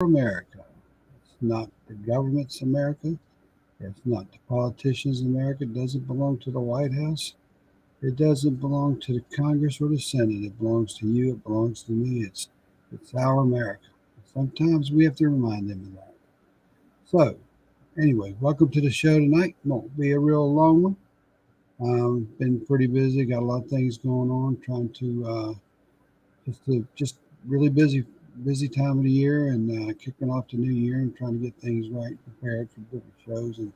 America. It's not the government's America. It's not the politicians' America. It doesn't belong to the White House. It doesn't belong to the Congress or the Senate. It belongs to you. It belongs to me. It's our America. Sometimes we have to remind them of that. So, anyway, welcome to the show tonight. Won't be a real long one. Been pretty busy. Got a lot of things going on. Trying to just really busy time of the year and kicking off the new year and trying to get things right, prepared for different shows and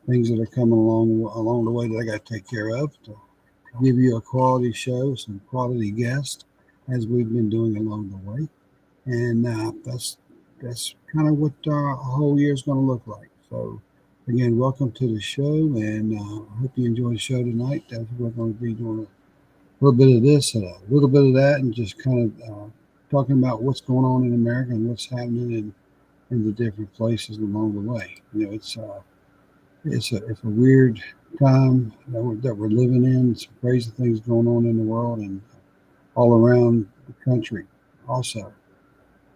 things that are coming along the way that I got to take care of to give you a quality show, some quality guests as we've been doing along the way, and that's kind of what our whole year is going to look like. So. Again, welcome to the show, and I hope you enjoy the show tonight. That's we're going to be doing a little bit of this, and a little bit of that, and just kind of talking about what's going on in America and what's happening in the different places along the way. It's a weird time that we're living in. Some crazy things going on in the world and all around the country. Also,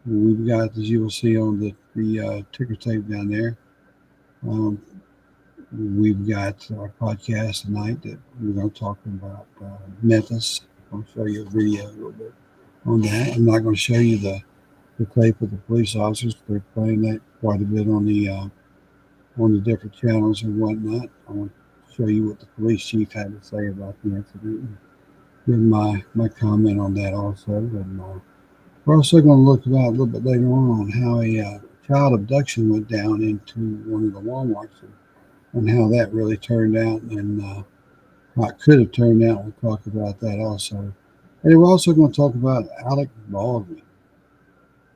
we've got, as you will see on the ticker tape down there. Um, we've got our podcast tonight that we're going to talk about Memphis. I'm going to show you a video a little bit on that. I'm not going to show you the tape of the police officers. They're playing that quite a bit on the different channels and whatnot. I want to show you what the police chief had to say about the incident and give my comment on that also. And we're also going to look about a little bit later on how a child abduction went down into one of the Walmarts and how that really turned out and how it could have turned out. We'll talk about that also. And we're also going to talk about Alec Baldwin.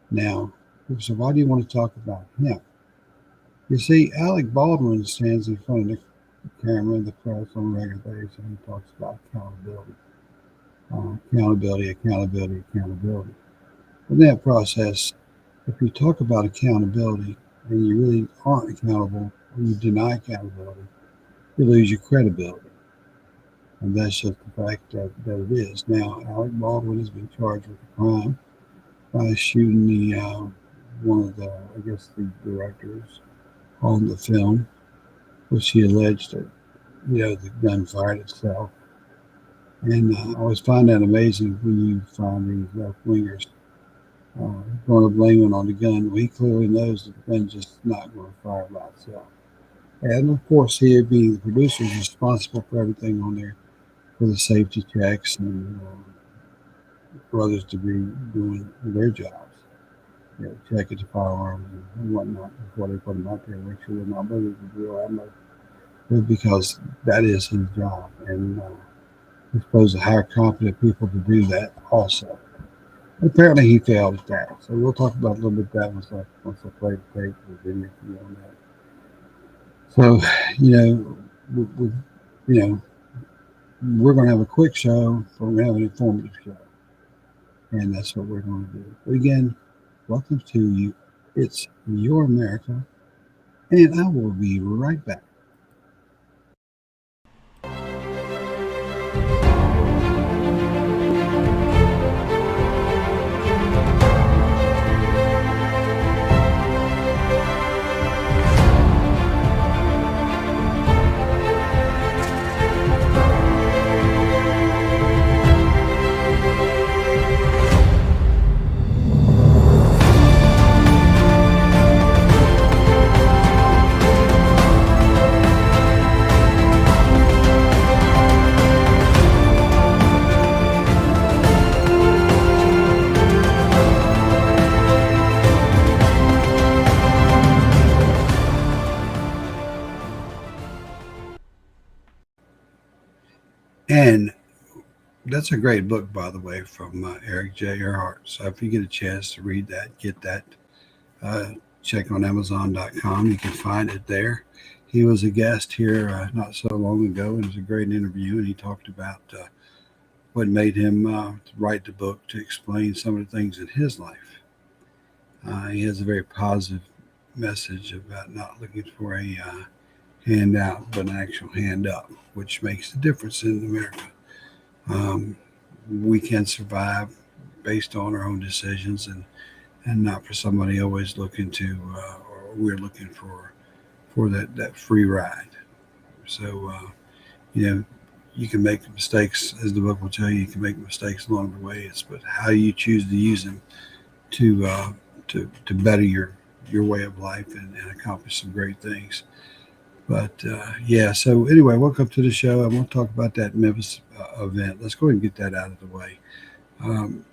Now, so why do you want to talk about him? You see, Alec Baldwin stands in front of the camera and the press on a regular basis and he talks about accountability. Accountability. In that process, if you talk about accountability and you really aren't accountable or you deny accountability, you lose your credibility. And that's just the fact that it is. Now, Alec Baldwin has been charged with a crime by shooting one of the, I guess, the directors on the film, which he alleged that, the gun fired itself. And I always find that amazing when you find these left wingers going to blame it on the gun. Well, he clearly knows that the gun's just not going to fire by itself. And of course, he being the producer is responsible for everything on there, for the safety checks and for others to be doing their jobs, checking the firearms and whatnot before they put them out there, make sure they're not bullets with real ammo. Because that is his job, and he's supposed to hire competent people to do that also. Apparently, he failed at that. So we'll talk about a little bit of that once I play the tape and video for you on that. So, we, we're going to have a quick show, but we're going to have an informative show. And that's what we're going to do. But again, welcome to you. It's your America. And I will be right back. And that's a great book, by the way, from Eric J. Earhart. So if you get a chance to read that, get that, uh, check on Amazon.com. You can find it there. He was a guest here not so long ago. It was a great interview, and he talked about what made him write the book to explain some of the things in his life. He has a very positive message about not looking for a handout, but an actual hand up, which makes the difference in America. Um, we can survive based on our own decisions, and and not for somebody always looking to, or we're looking for that free ride. So you know, you can make mistakes, as the book will tell you. You can make mistakes along the way. It's but how you choose to use them to to better your way of life and accomplish some great things. But yeah, so anyway, welcome to the show. I want to talk about that Memphis event. Let's go ahead and get that out of the way. Um,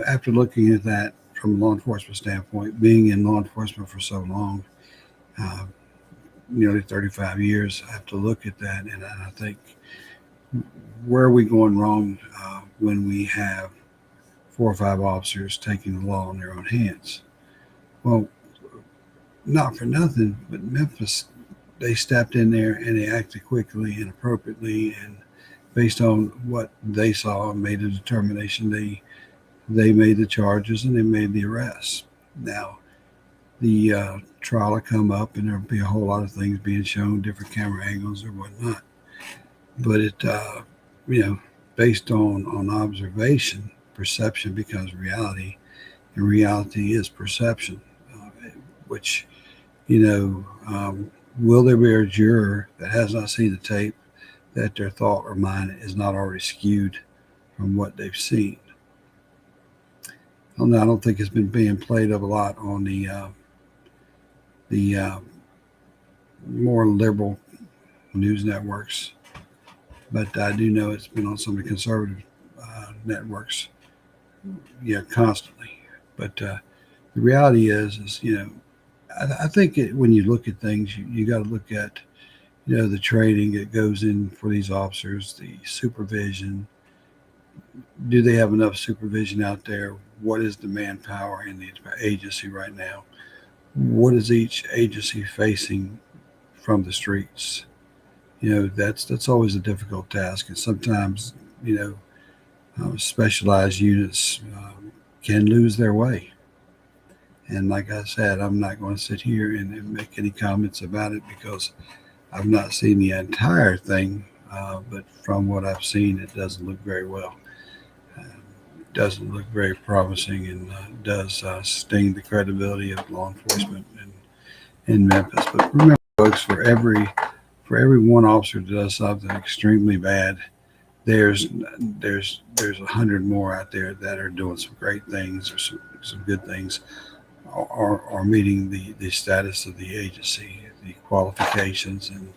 after looking at that from a law enforcement standpoint, being in law enforcement for so long, uh, nearly 35 years, I have to look at that and I think, where are we going wrong when we have 4 or 5 officers taking the law in their own hands? Well, not for nothing, but Memphis, they stepped in there and they acted quickly and appropriately, and based on what they saw, made a determination. They made the charges and they made the arrests. Now the trial will come up, and there'll be a whole lot of things being shown, different camera angles or whatnot. But you know, based on observation, perception becomes reality, and reality is perception. Which, you know, will there be a juror that has not seen the tape that their thought or mind is not already skewed from what they've seen? I don't think it's been being played up a lot on the more liberal news networks, but I do know it's been on some of the conservative networks, yeah, constantly. But the reality is I think when you look at things, you got to look at the training that goes in for these officers, the supervision. Do they have enough supervision out there? What is the manpower in the agency right now? What is each agency facing from the streets? That's always a difficult task, and sometimes you know specialized units can lose their way. And like I said, I'm not going to sit here and make any comments about it because I've not seen the entire thing. But from what I've seen, it doesn't look very well. Doesn't look very promising, and does sting the credibility of law enforcement in Memphis. But remember, folks, for every one officer that does something extremely bad, there's there's 100 more out there that are doing some great things or some good things, or meeting the status of the agency, the qualifications, and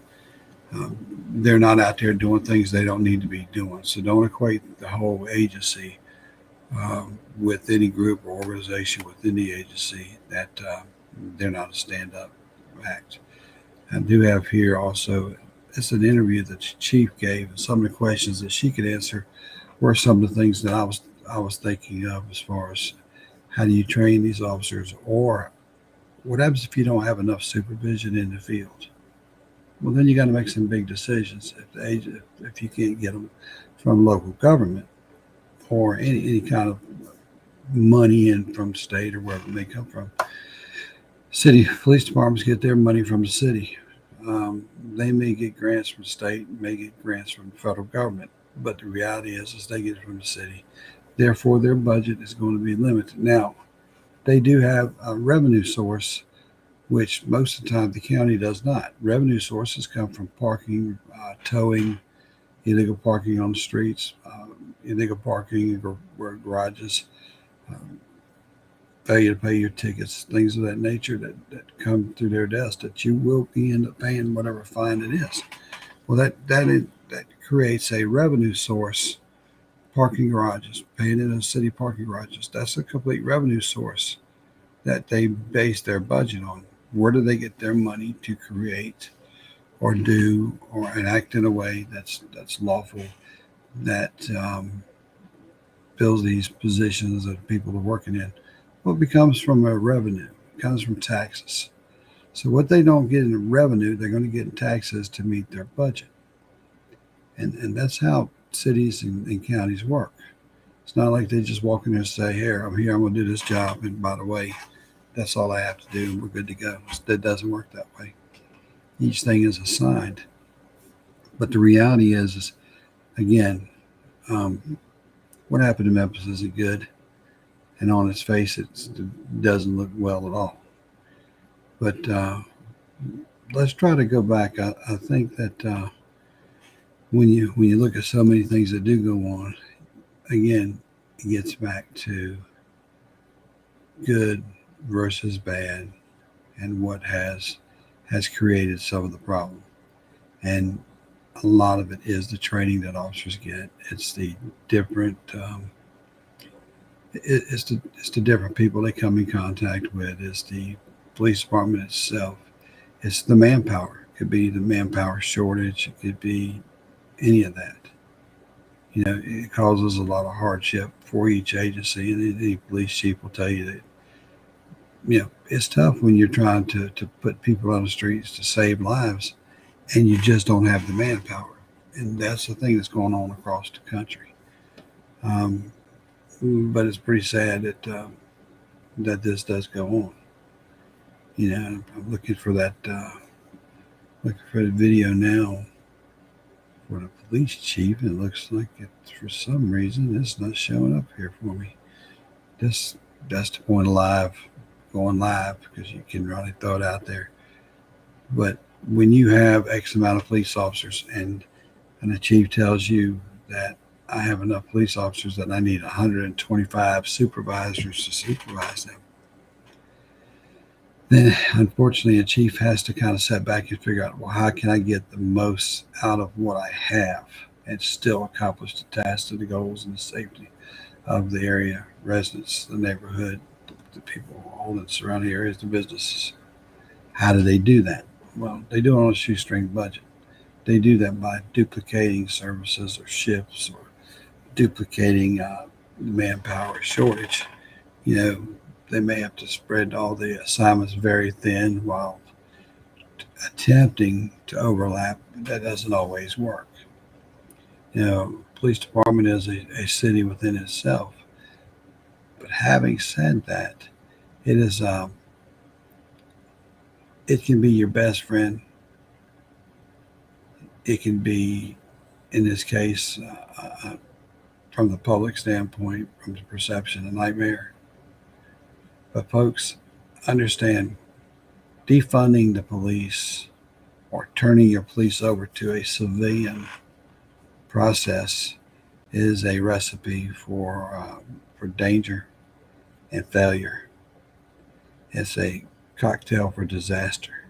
um, they're not out there doing things they don't need to be doing. So don't equate the whole agency with any group or organization within the agency that they're not a stand-up act. I do have here also, it's an interview that the chief gave, and some of the questions that she could answer were some of the things that I was thinking of, as far as how do you train these officers, or what happens if you don't have enough supervision in the field? Well, then you got to make some big decisions. If you can't get them from local government, or any kind of money in from the state or wherever they come from. City police departments get their money from the city. They may get grants from the state, may get grants from the federal government, but the reality is they get it from the city. Therefore, their budget is going to be limited. Now, they do have a revenue source, which most of the time the county does not. Revenue sources come from parking, towing, illegal parking on the streets, illegal parking in garages, um, failure to pay your tickets, things of that nature that come through their desk that you will be end up paying whatever fine it is. Well, that creates a revenue source. Parking garages, paying in those city parking garages, that's a complete revenue source that they base their budget on. Where do they get their money to create or do or enact in a way that's lawful, that fills these positions that people are working in? Well, it becomes from a revenue. It comes from taxes. So what they don't get in revenue, they're going to get in taxes to meet their budget. And that's how cities and counties work. It's not like they just walk in there and say, "Here, I'm here. I'm going to do this job. And by the way, that's all I have to do. And we're good to go." That doesn't work that way. Each thing is assigned. But the reality is again, um, what happened in Memphis isn't good. and on its face, it doesn't look well at all. But let's try to go back. I think that when you look at so many things that do go on, again, it gets back to good versus bad, and what has created some of the problem. And a lot of it is the training that officers get. It's the different it's the different people they come in contact with. It's the police department itself. It's the manpower. It could be the manpower shortage. It could be any of that. It causes a lot of hardship for each agency, and the police chief will tell you that it's tough when you're trying to put people on the streets to save lives, and you just don't have the manpower. And that's the thing that's going on across the country. Um, but it's pretty sad that this does go on. I'm looking for the video now for the police chief. It looks like for some reason it's not showing up here for me. That's the point of going live, because you can really throw it out there. But when you have X amount of police officers, and the chief tells you that I have enough police officers that I need 125 supervisors to supervise them, then unfortunately a chief has to kind of sit back and figure out, well, how can I get the most out of what I have and still accomplish the tasks and the goals and the safety of the area residents, the neighborhood, the people, all the surrounding areas, the businesses. How do they do that? Well, they do it on a shoestring budget. They do that by duplicating services or shifts, or duplicating manpower shortage. You know, they may have to spread all the assignments very thin while attempting to overlap. That doesn't always work. Police department is a city within itself. But having said that, it is it can be your best friend. It can be, in this case, from the public standpoint, from the perception, a nightmare. But folks, understand, defunding the police or turning your police over to a civilian process is a recipe for danger and failure. It's a cocktail for disaster.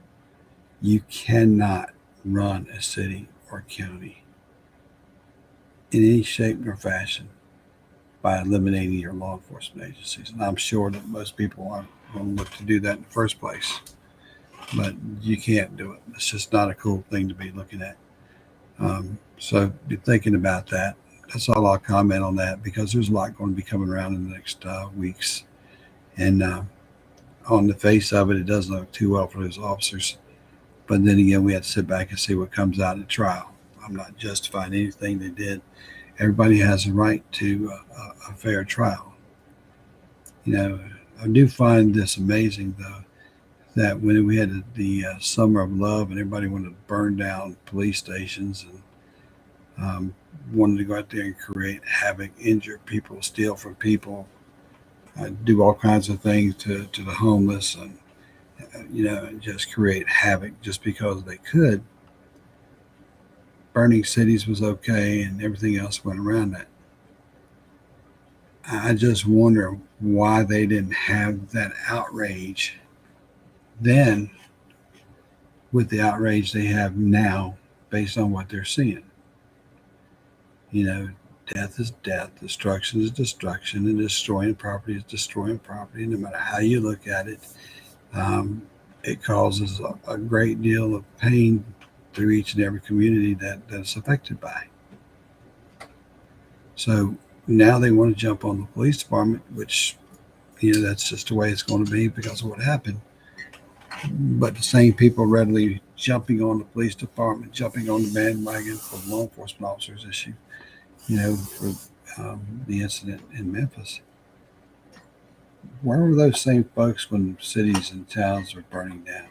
You cannot run a city or county in any shape nor fashion by eliminating your law enforcement agencies. And I'm sure that most people aren't going to look to do that in the first place. But you can't do it. It's just not a cool thing to be looking at. So be thinking about that. That's all I'll comment on that, because there's a lot going to be coming around in the next weeks. And on the face of it, it doesn't look too well for those officers. But then again, we have to sit back and see what comes out in the trial. I'm not justifying anything they did. Everybody has a right to a fair trial. I do find this amazing, though, that when we had the Summer of Love and everybody wanted to burn down police stations and wanted to go out there and create havoc, injure people, steal from people, do all kinds of things to the homeless, and just create havoc just because they could. Burning cities was okay, and everything else went around that. I just wonder why they didn't have that outrage then with the outrage they have now based on what they're seeing. Death is death, destruction is destruction, and destroying property is destroying property. No matter how you look at it, it causes a great deal of pain through each and every community that is affected by. So now they want to jump on the police department, which, that's just the way it's going to be because of what happened. But the same people readily jumping on the police department, jumping on the bandwagon for the law enforcement officers issue, for the incident in Memphis. Where were those same folks when cities and towns were burning down?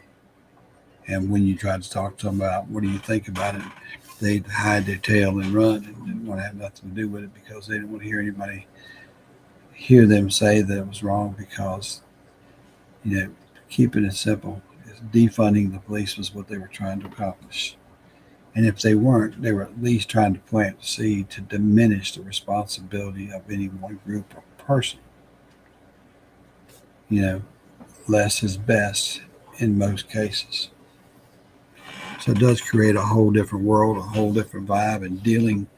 And when you tried to talk to them about what do you think about it, they'd hide their tail and run and didn't want to have nothing to do with it because they didn't want to hear anybody hear them say that it was wrong because, you know, keeping it simple, defunding the police was what they were trying to accomplish. And if they weren't, they were at least trying to plant the seed to diminish the responsibility of any one group or person. You know, less is best in most cases. So it does create a whole different world, a whole different vibe, and dealing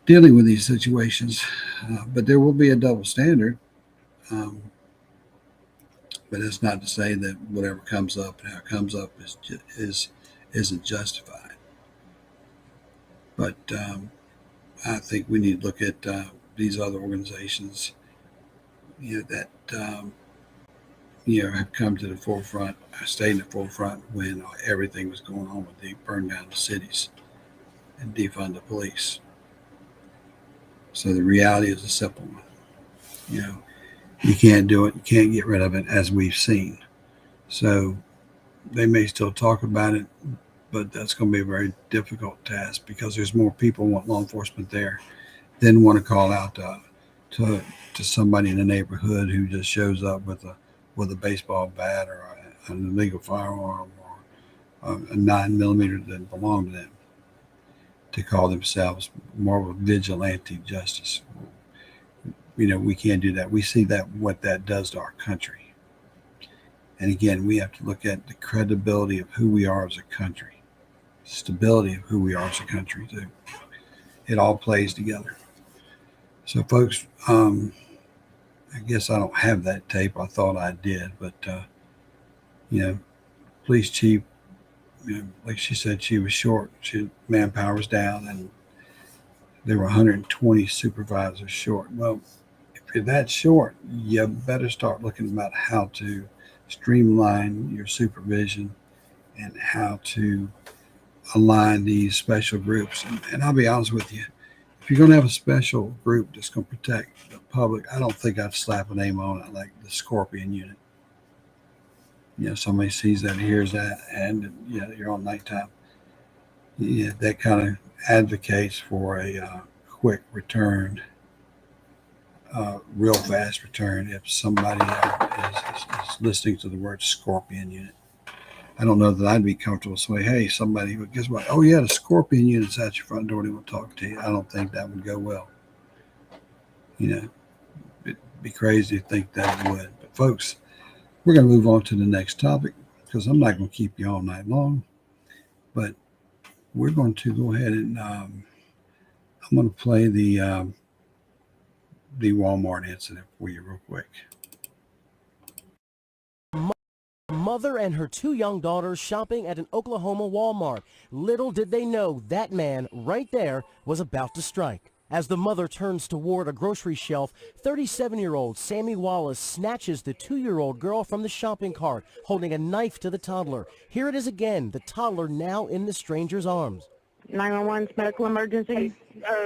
with these situations. But there will be a double standard. Um, but it's not to say that whatever comes up and how it comes up is isn't justified. But I think we need to look at these other organizations, that have come to the forefront, stayed in the forefront when everything was going on with the burn down the cities and defund the police. So the reality is a simple one. You know, you can't do it, you can't get rid of it, as we've seen. So they may still talk about it, but that's going to be a very difficult task because there's more people who want law enforcement there than want to call out to to somebody in the neighborhood who just shows up with a baseball bat or an illegal firearm or a 9 millimeter that doesn't belong to them, to call themselves more of a vigilante justice. We can't do that. We see that what that does to our country. And again, we have to look at the credibility of who we are as a country, stability of who we are as a country too. It all plays together. So, folks, I guess I don't have that tape. I thought I did, but police chief, like she said, she was short. Manpower was down, and there were 120 supervisors short. Well, if you're that short, you better start looking about how to streamline your supervision and how to align these special groups. And I'll be honest with you, if you're going to have a special group that's going to protect the public, I don't think I'd slap a name on it like the Scorpion Unit. Somebody sees that, hears that, and you're on nighttime. Yeah, that kind of advocates for a quick return, real fast return if somebody is listening to the word Scorpion Unit. I don't know that I'd be comfortable saying, hey, somebody, guess what? Oh, yeah, the Scorpion Unit's at your front door. They want to talk to you. I don't think that would go well. It'd be crazy to think that would. But, folks, we're going to move on to the next topic because I'm not going to keep you all night long. But we're going to go ahead and I'm going to play the Walmart incident for you real quick. Mother and her 2 young daughters shopping at an Oklahoma Walmart. Little did they know that man right there was about to strike. As the mother turns toward a grocery shelf, 37-year-old Sammy Wallace snatches the 2-year-old girl from the shopping cart, holding a knife to the toddler. Here it is again, the toddler now in the stranger's arms. 911's medical emergency.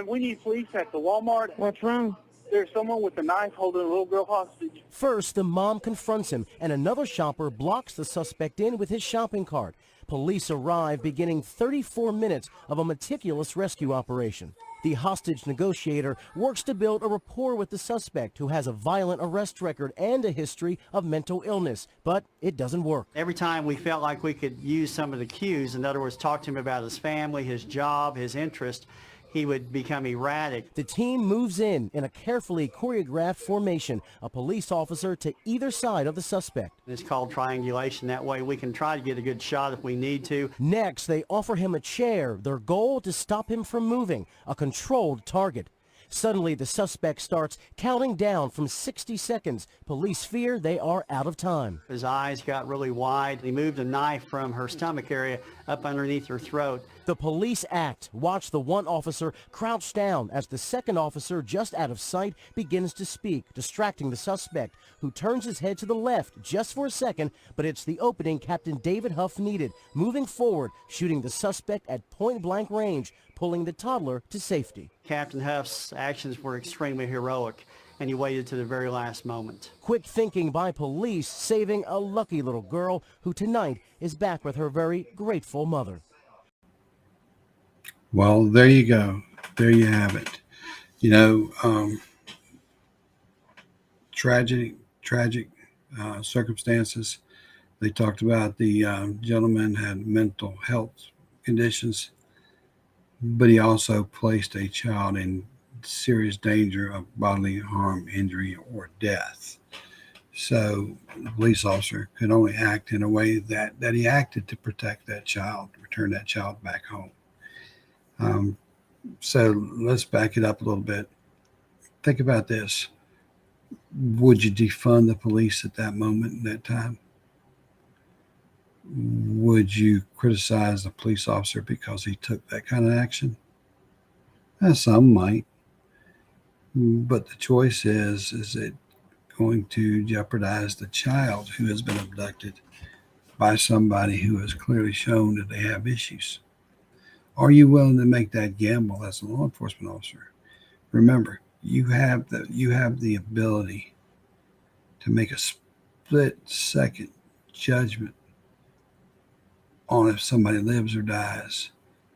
We need police at the Walmart. What's wrong? There's someone with a knife holding a little girl hostage. First, the mom confronts him, and another shopper blocks the suspect in with his shopping cart. Police arrive, beginning 34 minutes of a meticulous rescue operation. The hostage negotiator works to build a rapport with the suspect, who has a violent arrest record and a history of mental illness, but it doesn't work. Every time we felt like we could use some of the cues, in other words, talk to him about his family, his job, his interest, he would become erratic. The team moves in a carefully choreographed formation, a police officer to either side of the suspect. It's called triangulation. That way we can try to get a good shot if we need to. Next, they offer him a chair, their goal to stop him from moving, a controlled target. Suddenly, the suspect starts counting down from 60 seconds. Police fear they are out of time. His eyes got really wide. He moved a knife from her stomach area up underneath her throat. The police act. Watch the one officer crouch down as the second officer, just out of sight, begins to speak, distracting the suspect, who turns his head to the left just for a second, but it's the opening Captain David Huff needed, moving forward, shooting the suspect at point-blank range, pulling the toddler to safety. Captain Huff's actions were extremely heroic, and he waited to the very last moment. Quick thinking by police, saving a lucky little girl who tonight is back with her very grateful mother. Well, there you go. There you have it. tragic circumstances. They talked about the gentleman had mental health conditions, but he also placed a child in serious danger of bodily harm, injury, or death. So the police officer could only act in a way that he acted to protect that child, return that child back home. So let's back it up a little bit. Think about this. Would you defund the police at that moment in that time? Would you criticize the police officer because he took that kind of action? Some might. But the choice is it going to jeopardize the child who has been abducted by somebody who has clearly shown that they have issues? Are you willing to make that gamble as a law enforcement officer? Remember, you have the ability to make a split-second judgment on if somebody lives or dies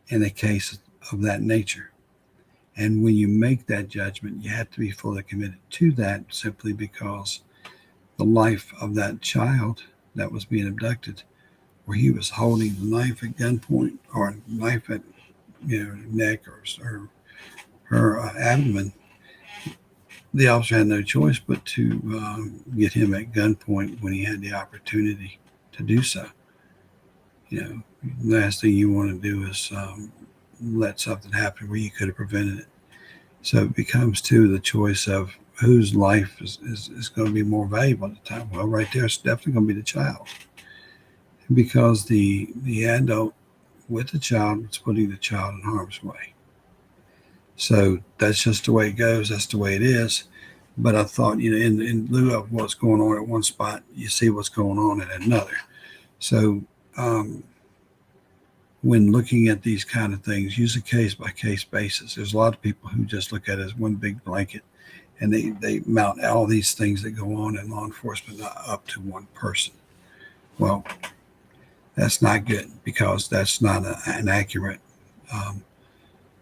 in a case of that nature. And when you make that judgment, you have to be fully committed to that, simply because the life of that child that was being abducted, where he was holding the knife at gunpoint, or a knife at neck or her abdomen, the officer had no choice but to get him at gunpoint when he had the opportunity to do so. The last thing you want to do is let something happen where you could have prevented it. So it becomes the choice of whose life is going to be more valuable at the time. Well, right there, it's definitely going to be the child, because the adult with the child is putting the child in harm's way. So that's just the way it goes. That's the way it is. But I thought, in lieu of what's going on at one spot, you see what's going on at another. So when looking at these kind of things, use a case-by-case basis. There's a lot of people who just look at it as one big blanket, and they mount all these things that go on in law enforcement up to one person. Well, that's not good, because that's not an accurate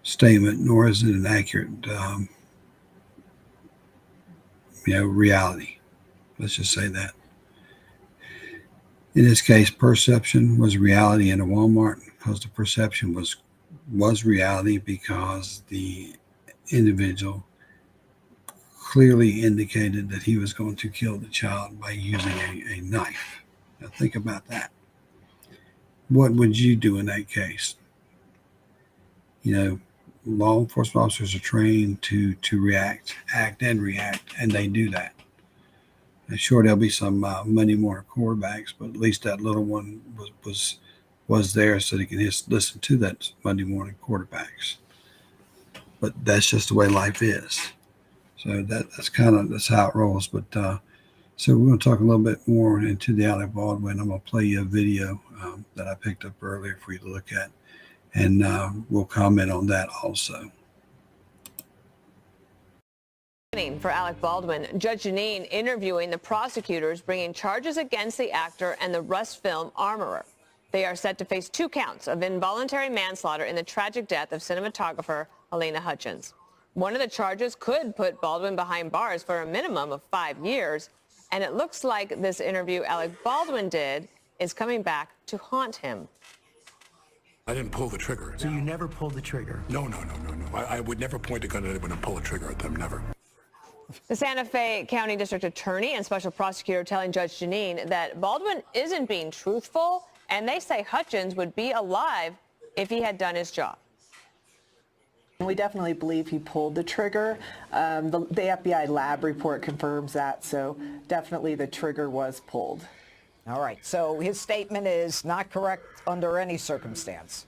statement, nor is it an accurate reality. Let's just say that. In this case, perception was reality in a Walmart, because the perception was reality, because the individual clearly indicated that he was going to kill the child by using a knife. Now think about that. What would you do in that case? Law enforcement officers are trained to act and react, and they do that. And sure, there'll be some Monday morning quarterbacks, but at least that little one was there so they can just listen to that Monday morning quarterbacks. But that's just the way life is. So that's how it rolls. But so we're going to talk a little bit more into the Alec Baldwin. I'm going to play you a video that I picked up earlier for you to look at, and we'll comment on that also. For Alec Baldwin, Judge Janine interviewing the prosecutors bringing charges against the actor and the Rust film armorer. They are set to face 2 counts of involuntary manslaughter in the tragic death of cinematographer Halyna Hutchins. One of the charges could put Baldwin behind bars for a minimum of 5 years, and it looks like this interview Alec Baldwin did is coming back to haunt him. I didn't pull the trigger. So you never pulled the trigger? No. I would never point a gun at anyone and pull a trigger at them, never. The Santa Fe County District Attorney and Special Prosecutor telling Judge Janine that Baldwin isn't being truthful, and they say Hutchins would be alive if he had done his job. We definitely believe he pulled the trigger. The FBI lab report confirms that, so definitely the trigger was pulled. All right, so his statement is not correct under any circumstance.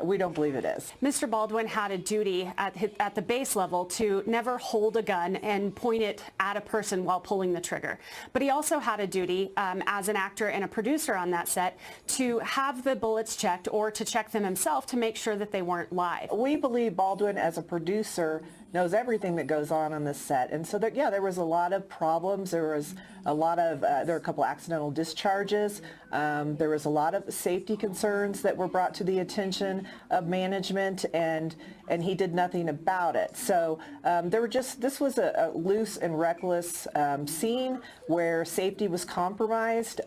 We don't believe it is. Mr. Baldwin had a duty at the base level to never hold a gun and point it at a person while pulling the trigger. But he also had a duty as an actor and a producer on that set to have the bullets checked, or to check them himself to make sure that they weren't live. We believe Baldwin, as a producer, knows everything that goes on this set. And so there was a lot of problems. There was a lot of, there were a couple accidental discharges. There was a lot of safety concerns that were brought to the attention of management, and he did nothing about it. So this was a loose and reckless scene where safety was compromised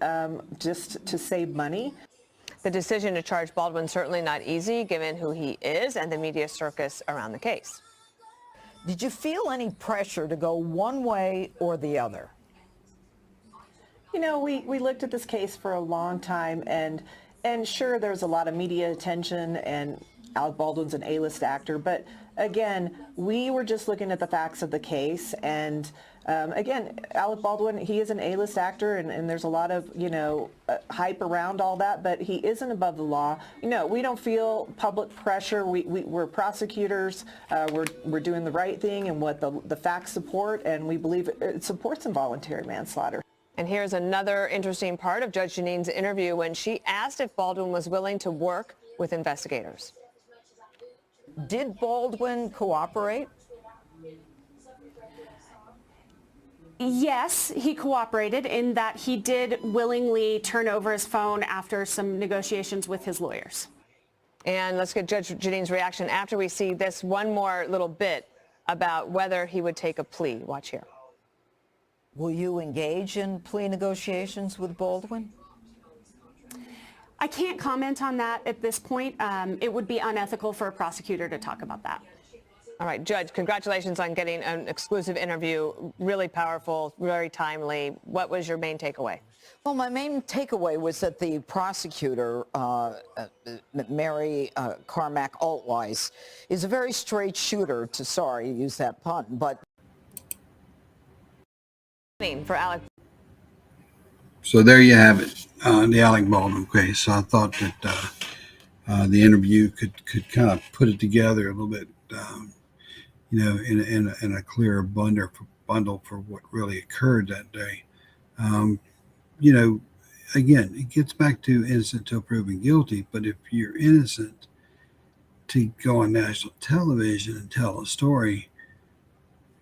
just to save money. The decision to charge Baldwin certainly not easy, given who he is and the media circus around the case. Did you feel any pressure to go one way or the other? You know, we looked at this case for a long time, and sure, there was a lot of media attention, and Alec Baldwin's an A-list actor, but again, we were just looking at the facts of the case, and again, Alec Baldwin, he is an A-list actor, and there's a lot of, hype around all that, but he isn't above the law. We don't feel public pressure. We're prosecutors. We're doing the right thing and what the facts support, and we believe it supports involuntary manslaughter. And here's another interesting part of Judge Janine's interview when she asked if Baldwin was willing to work with investigators. Did Baldwin cooperate? Yes, he cooperated in that he did willingly turn over his phone after some negotiations with his lawyers. And let's get Judge Janine's reaction after we see this one more little bit about whether he would take a plea. Watch here. Will you engage in plea negotiations with Baldwin? I can't comment on that at this point. It would be unethical for a prosecutor to talk about that. All right, Judge, congratulations on getting an exclusive interview. Really powerful, very timely. What was your main takeaway? Well, my main takeaway was that the prosecutor, Mary Carmack Altweiss, is a very straight shooter sorry to use that pun, but... For Alec. So there you have it, the Alec Baldwin case. So I thought that the interview could kind of put it together a little bit, in a clearer bundle for what really occurred that day. Again, it gets back to innocent till proven guilty. But if you're innocent, to go on national television and tell a story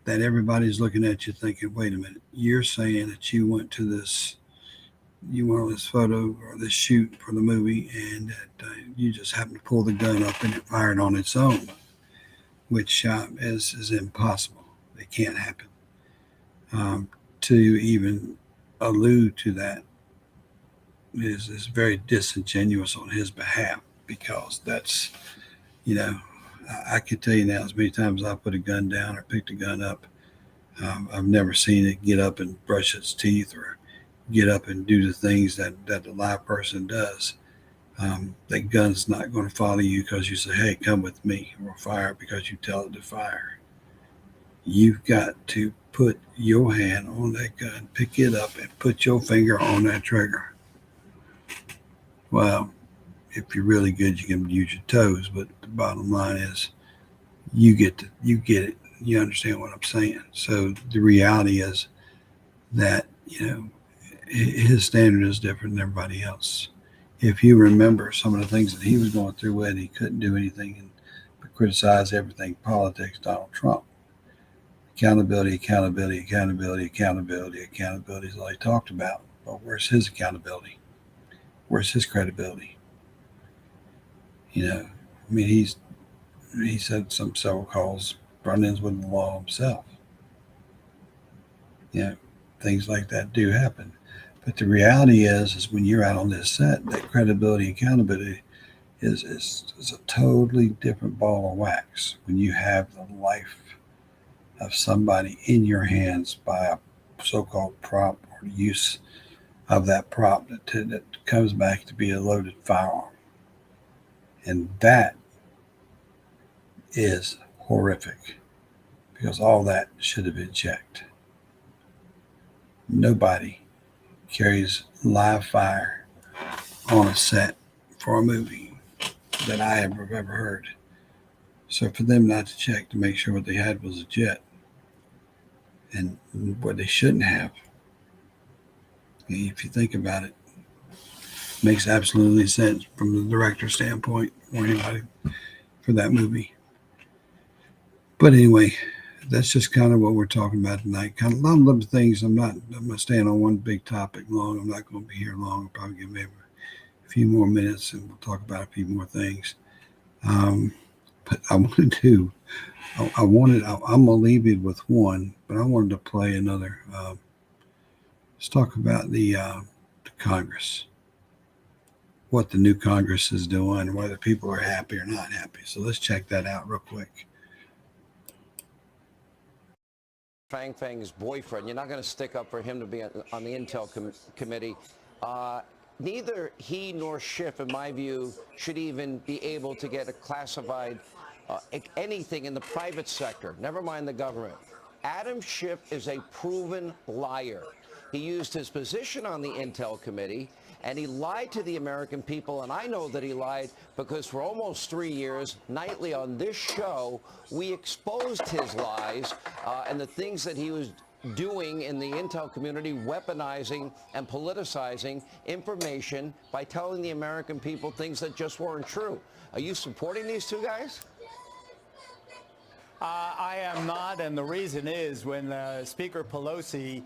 that everybody's looking at you thinking, wait a minute, you're saying that you went on this photo or this shoot for the movie and that you just happened to pull the gun up and it fired on its own, which is impossible. It can't happen. To even allude to that is very disingenuous on his behalf, because that's, I could tell you now as many times I put a gun down or picked a gun up, I've never seen it get up and brush its teeth or get up and do the things that the live person does. That gun's not going to follow you because you say, hey, come with me, or fire because you tell it to fire. You've got to put your hand on that gun, pick it up, and put your finger on that trigger. Well, if you're really good, you can use your toes, but the bottom line is you get it. You understand what I'm saying? So the reality is that, his standard is different than everybody else. If you remember some of the things that he was going through when he couldn't do anything but criticize everything, politics, Donald Trump. Accountability is all he talked about. But where's his accountability? Where's his credibility? He said several calls, run-ins with the law himself. Things like that do happen. But the reality is when you're out on this set, that credibility and accountability is a totally different ball of wax when you have the life of somebody in your hands by a so-called prop or use of that prop that comes back to be a loaded firearm. And that is horrific, because all that should have been checked. Nobody carries live fire on a set for a movie that I have ever heard. So for them not to check to make sure what they had was a jet, and what they shouldn't have, if you think about it, makes absolutely sense from the director's standpoint or anybody for that movie. But anyway, that's just kind of what we're talking about tonight. Kind of a lot of them things. I'm not staying on one big topic long. I'm not going to be here long. I'll probably give maybe a few more minutes and we'll talk about a few more things. But I wanted to. I'm going to leave it with one, but I wanted to play another. Let's talk about the Congress, what the new Congress is doing, whether people are happy or not happy. So let's check that out real quick. Fang Fang's boyfriend, you're not going to stick up for him to be on the Intel committee. Neither he nor Schiff, in my view, should even be able to get a classified anything in the private sector, never mind the government. Adam Schiff is a proven liar. He used his position on the Intel committee, and he lied to the American people, and I know that he lied because for almost 3 years, nightly on this show, we exposed his lies and the things that he was doing in the Intel community, weaponizing and politicizing information by telling the American people things that just weren't true. Are you supporting these two guys? I am not, and the reason is when Speaker Pelosi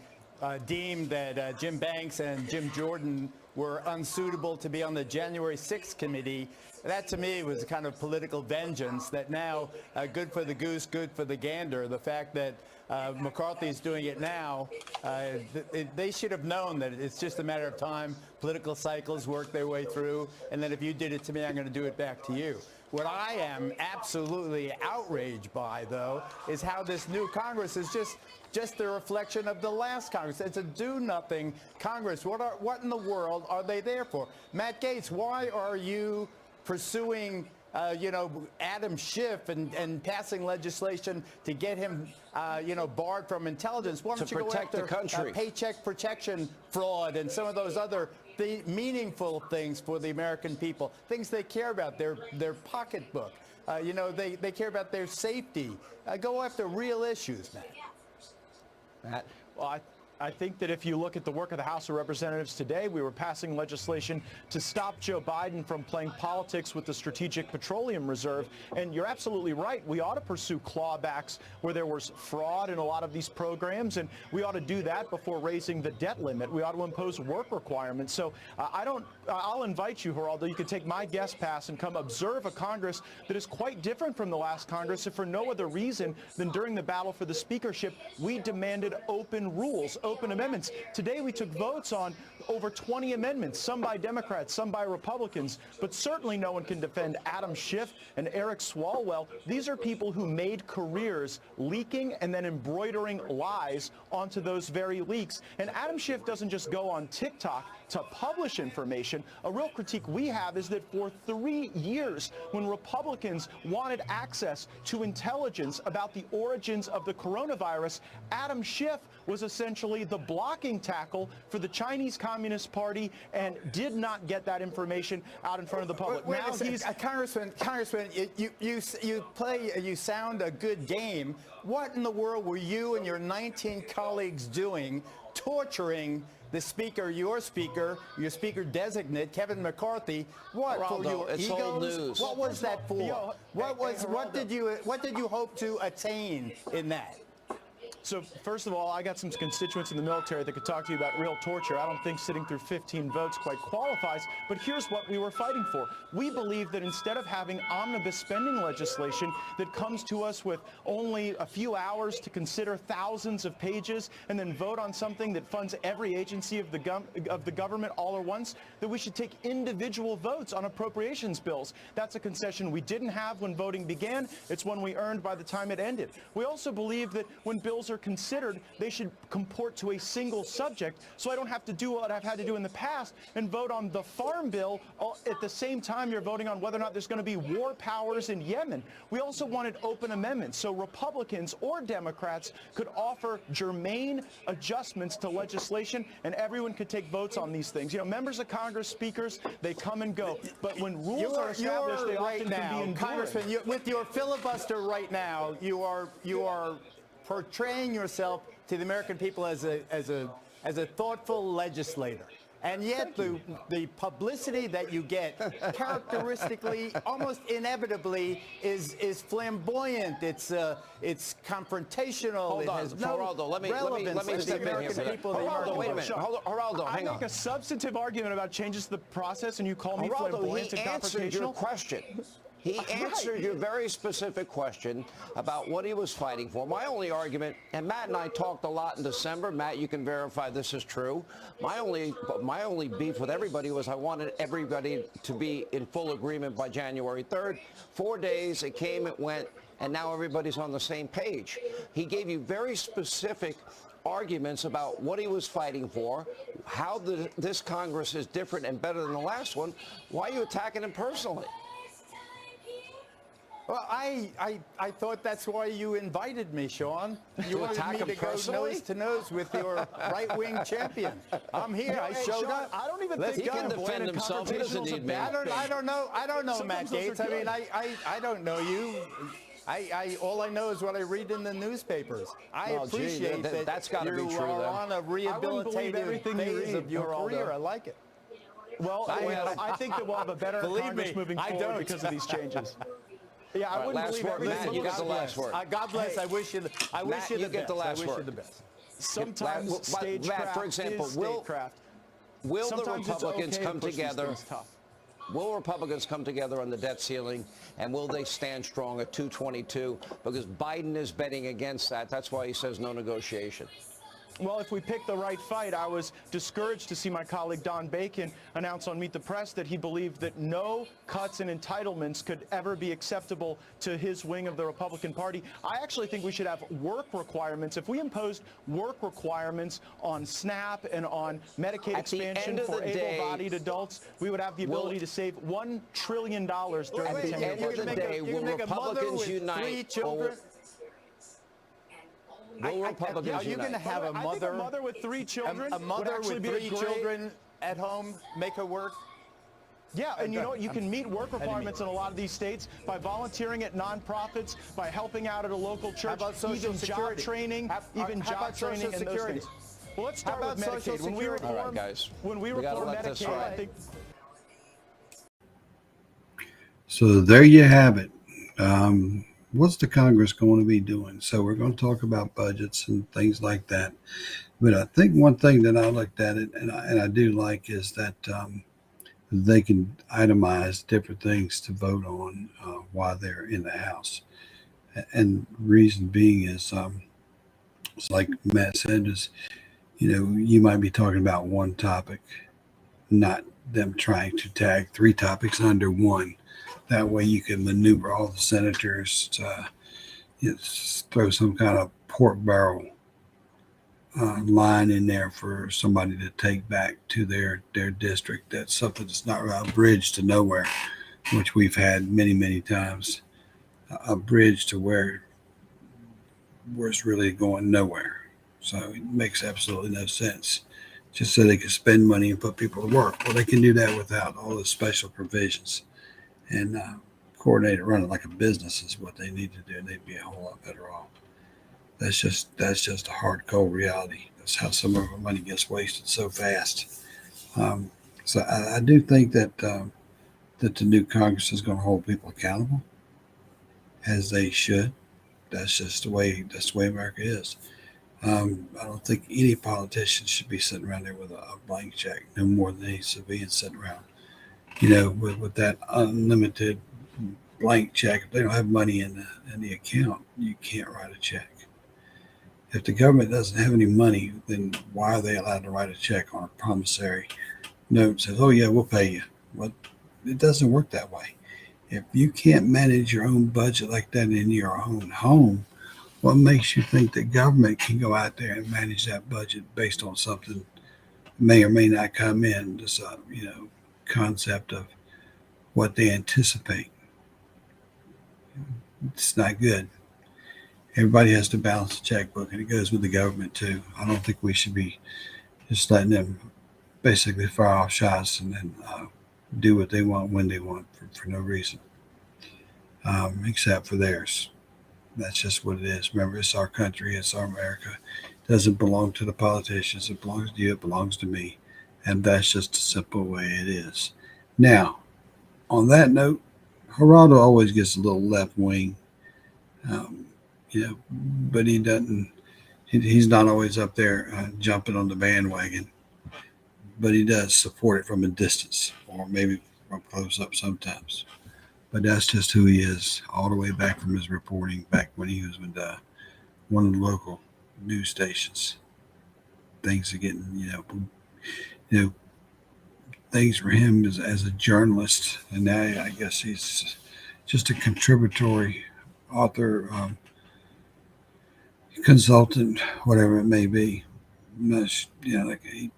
deemed that Jim Banks and Jim Jordan were unsuitable to be on the January 6th committee, that to me was a kind of political vengeance that now, good for the goose, good for the gander. The fact that McCarthy's doing it now, they should have known that it's just a matter of time. Political cycles work their way through, and then if you did it to me, I'm going to do it back to you. What I am absolutely outraged by, though, is how this new Congress is just a reflection of the last Congress. It's a do-nothing Congress. What in the world are they there for? Matt Gaetz, why are you pursuing Adam Schiff and passing legislation to get him, barred from intelligence? Why don't you protect go after the country? Paycheck protection fraud and some of those other meaningful things for the American people, things they care about, their pocketbook. They care about their safety. Go after real issues, Matt. Well, I think that if you look at the work of the House of Representatives today, we were passing legislation to stop Joe Biden from playing politics with the Strategic Petroleum Reserve. And you're absolutely right. We ought to pursue clawbacks where there was fraud in a lot of these programs, and we ought to do that before raising the debt limit. We ought to impose work requirements. So I'll invite you, Geraldo. You can take my guest pass and come observe a Congress that is quite different from the last Congress, if for no other reason than during the battle for the speakership, we demanded open rules, open amendments. Today we took votes on over 20 amendments, some by Democrats, some by Republicans, but certainly no one can defend Adam Schiff and Eric Swalwell. These are people who made careers leaking and then embroidering lies onto those very leaks. And Adam Schiff doesn't just go on TikTok to publish information. A real critique we have is that for 3 years, when Republicans wanted access to intelligence about the origins of the coronavirus, Adam Schiff was essentially the blocking tackle for the Chinese Communist Party and did not get that information out in front of the public. Wait now he's Congressman, you sound a good game. What in the world were you and your 19 colleagues doing, torturing the speaker, your speaker designate, Kevin McCarthy? What, Geraldo, for your it's egos? old news. What was that for? What did you hope to attain in that? So first of all, I got some constituents in the military that could talk to you about real torture. I don't think sitting through 15 votes quite qualifies, but here's what we were fighting for. We believe that instead of having omnibus spending legislation that comes to us with only a few hours to consider thousands of pages and then vote on something that funds every agency of the government all at once, that we should take individual votes on appropriations bills. That's a concession we didn't have when voting began. It's one we earned by the time it ended. We also believe that when bills are considered, they should comport to a single subject, so I don't have to do what I've had to do in the past and vote on the farm bill at the same time you're voting on whether or not there's going to be war powers in Yemen. We also wanted open amendments, so Republicans or Democrats could offer germane adjustments to legislation, and everyone could take votes on these things. Members of Congress, speakers, they come and go, but when rules are established, they often can be enduring. Congressman, with your filibuster right now, you are portraying yourself to the American people as a thoughtful legislator. And yet the publicity that you get characteristically, almost inevitably, is flamboyant. It's confrontational. Hold it on, has no Geraldo, let me relevance step in here for that. Geraldo, wait a minute. Geraldo, hang on. I make a substantive argument about changes to the process, and you call me flamboyant and he answered your confrontational? question. He answered your very specific question about what he was fighting for. My only argument, and Matt and I talked a lot in December. Matt, you can verify this is true. My only beef with everybody was I wanted everybody to be in full agreement by January 3rd. 4 days, it came, it went, and now everybody's on the same page. He gave you very specific arguments about what he was fighting for, how this Congress is different and better than the last one. Why are you attacking him personally? Well, I thought that's why you invited me, Sean. You wanted attack me him to go personally? nose to nose with your right-wing champion. I'm here. I showed Sean, up. I don't even Let's think go. He can defend himself. He doesn't need me. I don't know, Matt Sometimes those Gates. are I mean, good. I don't know you. All I know is what I read in the newspapers. I appreciate that's gotta you be true, are then. on a rehabilitative phase of your career. I like it. Well, I think that we'll have a better Congress moving forward because of these changes. Yeah, I wouldn't last believe word, everything. Matt, you get the last word. God bless. Hey, I wish you the best. I wish you the best. Sometimes stagecraft Matt, for example, is statecraft. Will the Sometimes it's Republicans okay come to push these together? things tough. Will Republicans come together on the debt ceiling, and will they stand strong at 222? Because Biden is betting against that. That's why he says no negotiation. Well, if we pick the right fight, I was discouraged to see my colleague Don Bacon announce on Meet the Press that he believed that no cuts and entitlements could ever be acceptable to his wing of the Republican Party. I actually think we should have work requirements. If we imposed work requirements on SNAP and on Medicaid expansion for able-bodied adults, we would have the ability to save $1 trillion during the 10-year End of the day, will Republicans unite? Will Republicans are you going to have a mother with 3 children? A mother with 3 children at home make her work? Yeah, and you know what? You can meet work requirements in a lot of these states by volunteering at nonprofits, by helping out at a local church, How about Social Security? Job training, even how job about training Social and those Security? things. Well, let's start How with about Social Medicaid. When we Security? All right, guys. When we gotta reform let this Medicaid, ride. I think. So there you have it. What's the Congress going to be doing? So we're going to talk about budgets and things like that. But I think one thing that I looked at it and I do like is that they can itemize different things to vote on while they're in the House. And reason being is, it's like Matt said, is, you might be talking about one topic, not them trying to tag 3 topics under one. That way you can maneuver all the senators to throw some kind of pork barrel line in there for somebody to take back to their district. That's something that's not a bridge to nowhere, which we've had many, many times. A bridge to where it's really going nowhere. So it makes absolutely no sense. Just so they can spend money and put people to work. Well, they can do that without all the special provisions. And coordinate it, run it like a business is what they need to do, and they'd be a whole lot better off. That's just a hard, cold reality. That's how some of our money gets wasted so fast. So I do think that that the new Congress is going to hold people accountable, as they should. That's just the way America is. I don't think any politician should be sitting around there with a blank check, no more than any civilian sitting around. With that unlimited blank check, if they don't have money in the account, you can't write a check. If the government doesn't have any money, then why are they allowed to write a check on a promissory note and says, oh yeah, we'll pay you? Well, it doesn't work that way. If you can't manage your own budget like that in your own home, what makes you think the government can go out there and manage that budget based on something that may or may not come in? Just concept of what they anticipate. It's not good. Everybody has to balance the checkbook, and it goes with the government too. I don't think we should be just letting them basically fire off shots and then do what they want when they want for no reason, except for theirs. That's just what it is. Remember, it's our country. It's our America. It doesn't belong to the politicians. It belongs to you. It belongs to me. And that's just a simple way it is. Now, on that note, Geraldo always gets a little left wing, but he doesn't. He's not always up there jumping on the bandwagon, but he does support it from a distance or maybe from close up sometimes. But that's just who he is, all the way back from his reporting back when he was with one of the local news stations. Things are getting, things for him as a journalist, and now I guess he's just a contributory author, consultant, whatever it may be. Not, like he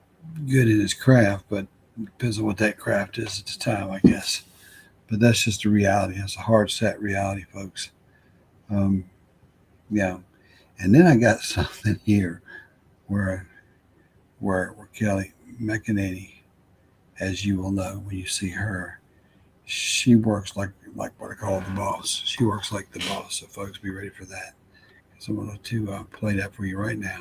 good in his craft, but depends on what that craft is at the time, I guess. But that's just a reality. That's a hard set reality, folks. Yeah. And then I got something here where Kelly McEnany, as you will know when you see her, she works like what I call the boss. She works like the boss. So folks, be ready for that. So I'm going to play that for you right now.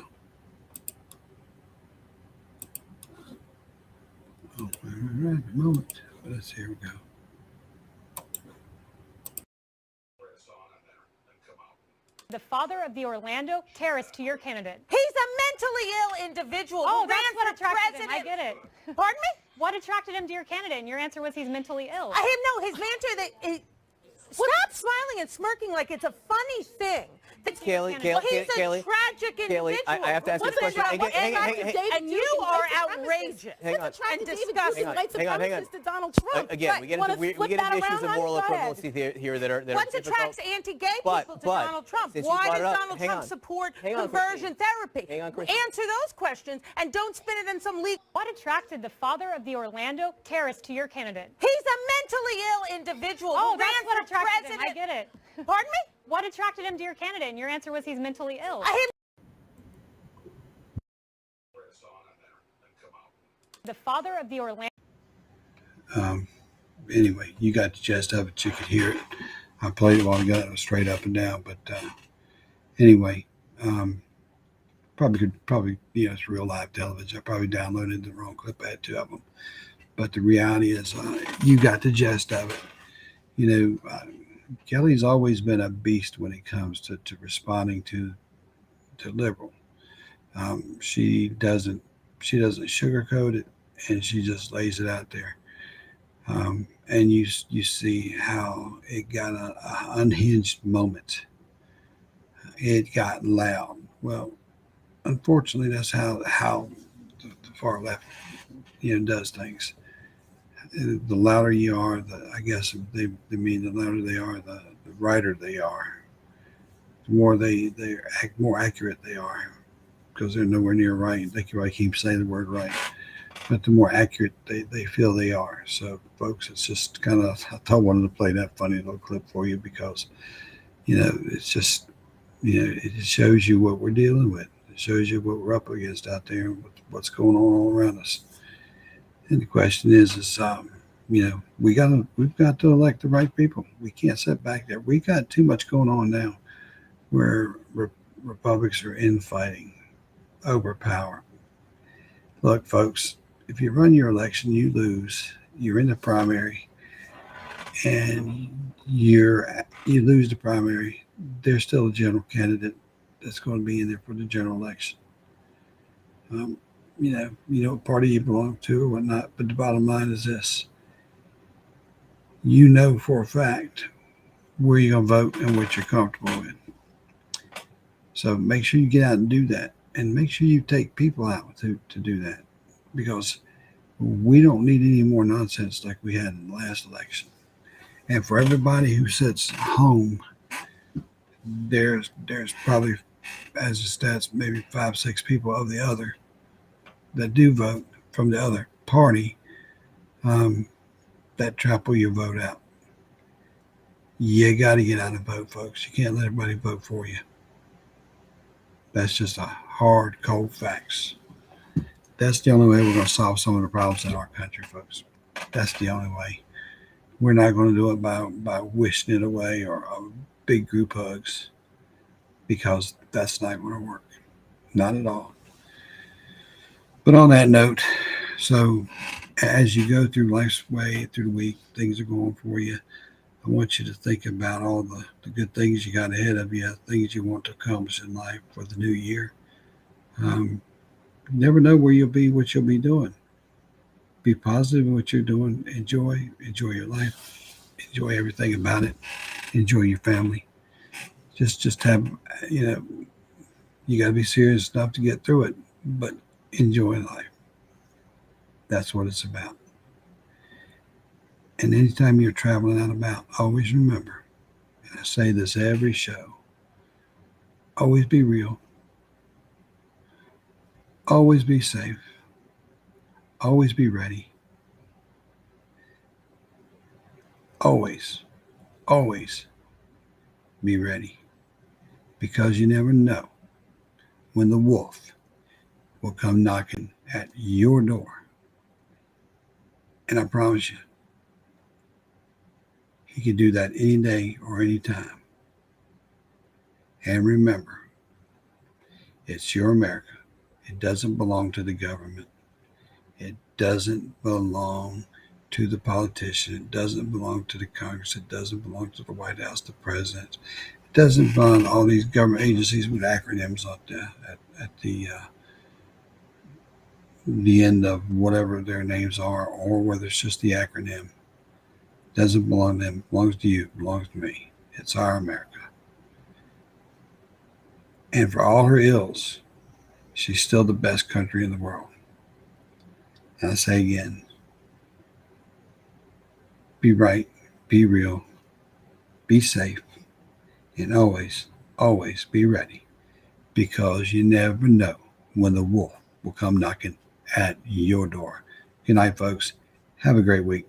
Oh, right, a moment. Let's here we go. The father of the Orlando terrorist to your candidate. He's a mentally ill individual Oh, who that's ran what for attracted him. president. I get it. Pardon me? What attracted him to your candidate? And your answer was he's mentally ill. His mentor. Stop smiling and smirking like it's a funny thing. Kaylee, He's a tragic individual. I have to ask you a question. And you are outrageous. Hang on. And disgusting. Hang on. To Donald Trump. Again, we get into issues of moral equivalency here that are What attracts anti-gay people to Donald Trump? Why does Donald Trump support conversion therapy? Answer those questions and don't spin it in some legal. What attracted the father of the Orlando terrorist to your candidate? He's a mentally ill individual who ran for president. I get it. Pardon me? What attracted him to your candidate? And your answer was he's mentally ill. The father of the Orlando. Anyway, you got the gist of it. You could hear it. I played it while I got it straight up and down. But anyway, probably it's real live television. I probably downloaded the wrong clip. I had two of them. But the reality is, you got the gist of it. Kelly's always been a beast when it comes to responding to liberal. She doesn't sugarcoat it, and she just lays it out there. And you see how it got an unhinged moment. It got loud. Well, unfortunately, that's how the far left does things. The louder you are, I guess they mean the louder they are, the righter they are. The more they act more accurate they are, because they're nowhere near right. They can keep saying the word right, but the more accurate they feel they are. So, folks, it's just kind of, I wanted to play that funny little clip for you because, it's just, it shows you what we're dealing with. It shows you what we're up against out there and what's going on all around us. And the question is we've got to elect the right people. We can't sit back there. We got too much going on now where Republicans are infighting over power. Look, folks, if you run your election, you lose. You're in the primary, and you lose the primary. There's still a general candidate that's going to be in there for the general election. What party you belong to or whatnot. But the bottom line is this. For a fact where you're going to vote and what you're comfortable with. So make sure you get out and do that. And make sure you take people out to do that. Because we don't need any more nonsense like we had in the last election. And for everybody who sits home, there's probably, as the stats, maybe 5-6 people of the other that do vote from the other party that trample your vote out. You got to get out and vote, folks. You can't let everybody vote for you. That's just a hard, cold facts. That's the only way we're going to solve some of the problems in our country, folks. That's the only way. We're not going to do it by wishing it away or big group hugs, because that's not going to work. Not at all. But on that note, So as you go through life's way, through the week, things are going for you. I want you to think about all the good things you got ahead of you, things you want to accomplish in life for the new year. You never know where you'll be, what you'll be doing. Be positive in what you're doing. Enjoy your life. Enjoy everything about it. Enjoy your family. Just have, you got to be serious enough to get through it, but enjoy life. That's what it's about. And anytime you're traveling out about, always remember, and I say this every show, always be real. Always be safe. Always be ready. Always be ready. Because you never know when the wolf will come knocking at your door. And I promise you, he can do that any day or any time. And remember, it's your America. It doesn't belong to the government. It doesn't belong to the politician. It doesn't belong to the Congress. It doesn't belong to the White House, the president. It doesn't belong to all these government agencies with acronyms at the end of whatever their names are, or whether it's just the acronym. It doesn't belong to them. It belongs to you. It belongs to me. It's our America. And for all her ills, she's still the best country in the world. And I say again, be right, be real, be safe, and always be ready, because you never know when the wolf will come knocking at your door. Good night, folks. Have a great week.